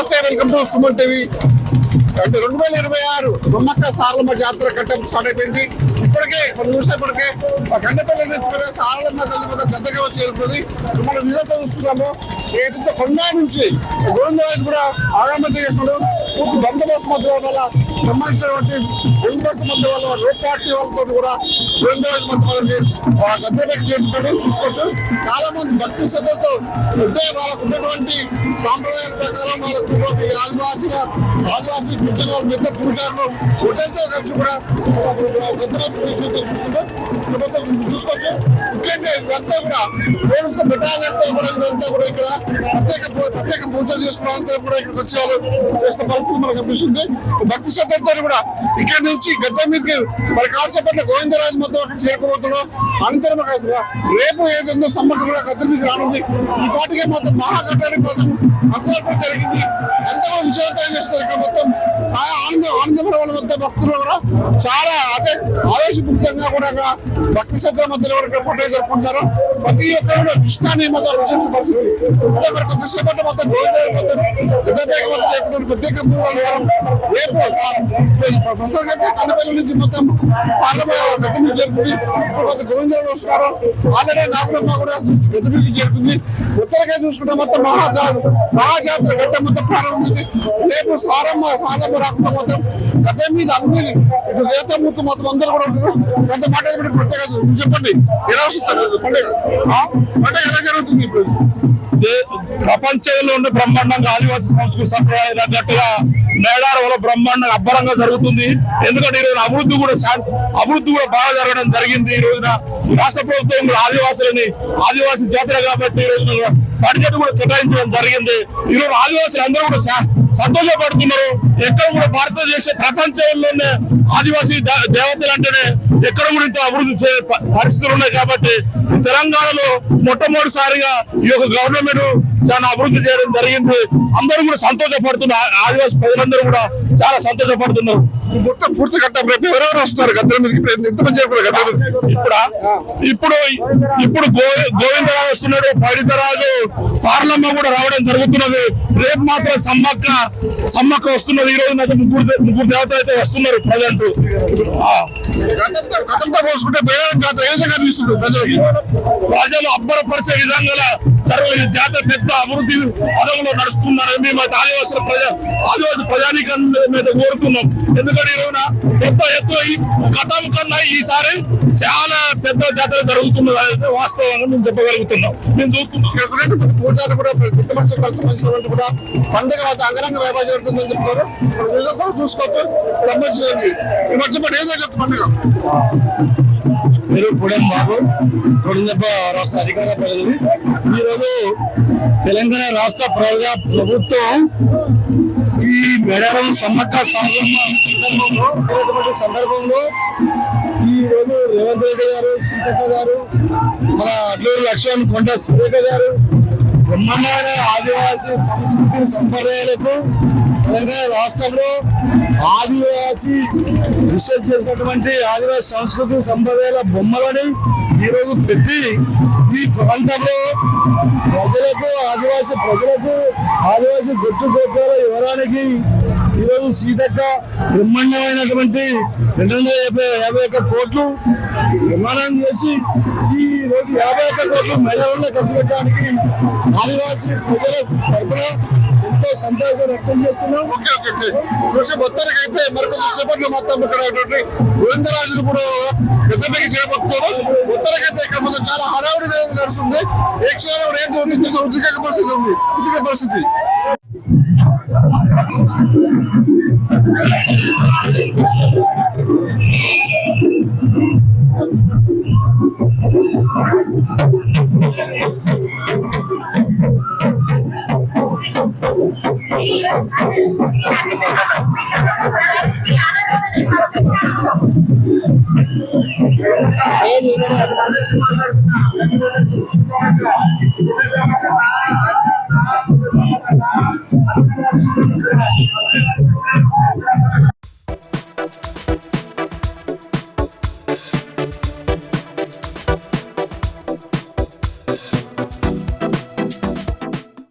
నమస్తే, welcome to Suman TV. అంటే 2026 బొమ్మక్క సారలమ్మ జాతర కట్టం స్టార్ట్ అయిపోయింది. ఇప్పటికే కొన్ని చూసేప్పటికే గండపల్లి నుంచి సారలమ్మ తల్లి మీద గద్దగా చేరుతుంది. మనం వీళ్ళతో చూస్తున్నాము. ఏదైతే కొండా నుంచి గోవిందరాజు కూడా ఆగమతి చేస్తున్నాడు. పూర్తి బందోబస్తు మధ్య వల్ల సంబంధించినటువంటి బందోబస్తు మధ్య వల్ల రోడ్ పార్టీ వాళ్ళతో కూడా గోవిందరాజు మధ్య గద్దెకి చేరుకుంటాడు. చూసుకోవచ్చు, చాలా మంది భక్తి శ్రద్ధలతో వాళ్ళకు ఉన్నటువంటి సాంప్రదాయాల ప్రకారం వాళ్ళకు ఆదివాసీ పిచ్చలు పెద్ద పురుషాలను హోటల్తో కలిసి కూడా చూసుకోవచ్చు. ముఖ్యంగా ఇదంతా కూడా పోలీసు బెటాలియన్తో కూడా ఇదంతా కూడా ఇక్కడ ప్రత్యేక పూజలు చేసుకోవడానికి కూడా ఇక్కడికి వచ్చే వాళ్ళు చేసిన పరిస్థితి మనకు కనిపిస్తుంది. భక్తి శ్రద్ధలతో కూడా ఇక్కడ నుంచి గద్దె మీదకి మరి కాసేపట్ల గోవిందరాజు మొత్తం అక్కడ చేరుకోబోతున్నాం. అనంతరం రేపు ఏదైందో సమ్మక్క కూడా గద్దె మీదకి రానుంది. ఈ పాటికే మొత్తం మహాఘట్టానికి మొత్తం అక్వార్పణ జరిగింది. అంతా కూడా విజయవంతం చేస్తారు. ఇక్కడ మొత్తం ఆనందపురం మొత్తం భక్తులు కూడా చాలా అంటే ఆవేశపూరితంగా కూడా భక్తి శ్రద్ధల మధ్యలో కూడా పండుగ జరుపుకుంటారు. ప్రతి ఒక్కరు కూడా కృష్ణాన్ని మొత్తం రుచించిన పరిస్థితి. అంటే మరి కొద్దిసేపట్లో మొత్తం గోవిందరాజు మొత్తం గద్దెపేక మొత్తం చేయకుండా ప్రత్యేక పూర్వం రేపు ప్రస్తుతానికైతే కన్నపల్లి నుంచి మొత్తం సార్లమ్మ గద్దె మీద చేరుకుంది. ఇప్పుడు కొంత గోవిందరాజు వస్తున్నారు. ఆల్రెడీ నాగులమ్మ కూడా గద్దె మీదకి చేరుకుంది. ఉత్తరకాయ చూసుకుంటే మొత్తం మహాజాతర గట్ట మొత్తం ప్రారంభమైంది. రేపు సారమ్మ రాకుండా మొత్తం గద్దె మీద అన్ని ఇటు దేవతామూర్తి మొత్తం అందరూ కూడా ఉంటారు. కొంత మాట ప్రత్యేక చెప్పండి, ఎలా వస్తారు పండుగ ఎలా జరుగుతుంది? ఇప్పుడు ప్రపంచంలో ఉన్న బ్రహ్మాండంగా ఆదివాసీ సంస్కృతి సంప్రదాయం తగ్గట్టుగా మేడారంలో బ్రహ్మాండంగా అబ్బరంగా జరుగుతుంది. ఎందుకంటే ఈ రోజున అభివృద్ధి కూడా బాగా జరగడం జరిగింది. ఈ రోజున రాష్ట్ర ప్రభుత్వం కూడా ఆదివాసీ జాతర కాబట్టి ఈ రోజున బడ్జెట్ కూడా కేటాయించడం జరిగింది. ఈ రోజు ఆదివాసులు అందరూ కూడా సంతోషపడుతున్నారు. ఎక్కడ కూడా భారతదేశ ప్రపంచంలోనే ఆదివాసీ దేవతలు అంటేనే ఎక్కడ కూడా ఇంత అభివృద్ధి పరిస్థితులు ఉన్నాయి. కాబట్టి తెలంగాణలో మొట్టమొదటిసారిగా ఈ యొక్క గవర్నమెంట్ చాలా అభివృద్ధి చేయడం జరిగింది. అందరూ కూడా సంతోషపడుతున్నారు. ఆదివాసీ ప్రజలందరూ కూడా చాలా సంతోషపడుతున్నారు. పూర్తి కట్టం రేపు ఎవరెవరు వస్తున్నారు గద్దెల మీదకి? ఎంతమంది చేరుకున్నారు? ఇప్పుడు గోవిందరాజు వస్తున్నాడు, పైడితరాజు, సారలమ్మ కూడా రావడం జరుగుతున్నది. రేపు మాత్రం సమ్మక్క వస్తున్నది. ఈ రోజు ముగ్గురు దేవతలు అయితే వస్తున్నారు. ప్రజెంట్ గతంతో పోల్చుకుంటే ఏ విధంగా అనిపిస్తుంది ప్రజలు అబ్బరపరిచే విధంగా జాతర పెద్ద అభివృద్ధి పదంలో నడుస్తున్నారు. మేమైతే ఆదివాసీ ప్రజానికం మీద కోరుతున్నాం. ఎందుకంటే ఈ రోజున పెద్ద ఎత్తు గతం కన్నా ఈసారి చాలా పెద్ద జాతర జరుగుతున్నది. అయితే వాస్తవంగా మేము చెప్పగలుగుతున్నాం. మేము చూస్తున్నాం పూజలు కూడా పెద్ద మనుషులు కలిసి మనుషులు కూడా పండుగ అంగరంగ వైభవం జరుగుతుందని చెప్తారు. చూసుకోవచ్చు. ఈ మధ్య ఏదో పండుగ మీరు పుడెం బాబు కొడంగల్ రాష్ట్ర అధికార ప్రతినిధి. ఈరోజు తెలంగాణ రాష్ట్ర ప్రభుత్వం ఈ మేడారం సమ్మక్క సారలమ్మ సందర్భంలో ఈ రోజు రేవంత్ రెడ్డి గారు, సీతక్క గారు, మన అడ్లూరు లక్ష్మణ్ కొండ సురేఖ గారు బ్రహ్మాండమైన ఆదివాసీ సంస్కృతి సంప్రదాయాలకు తెలంగాణ రాష్ట్రంలో ఆదివాసీ రీసెర్చ్ చేసినటువంటి ఆదివాసీ సంస్కృతి సంప్రదాయాల బొమ్మలని ఈరోజు పెట్టి ఈ ప్రాంతంలో ఆదివాసీ ప్రజలకు ఆదివాసీ గొట్టు గోత్రాల వివరానికి ఈరోజు సీతక్క బ్రహ్మాండమైనటువంటి 251 కోట్లు నిర్మాణం చేసి ఈ రోజు 51 కోట్లు మహిళల్లో ఖర్చు పెట్టడానికి ఆదివాసీ ప్రజల తరఫున ఎంతో సంతోషం వ్యక్తం చేస్తున్నాం. మొత్తానికైతే మరొక సేపట్లో మొత్తం ఇక్కడ గోవిందరాజులు కూడా గద్దెపైకి చేపడుతున్నారు. మొత్తానికైతే ఇక్కడ మొత్తం చాలా హడావుడి నడుస్తుంది. ఏ క్షణంలో రేపు ఉద్రిక పరిస్థితి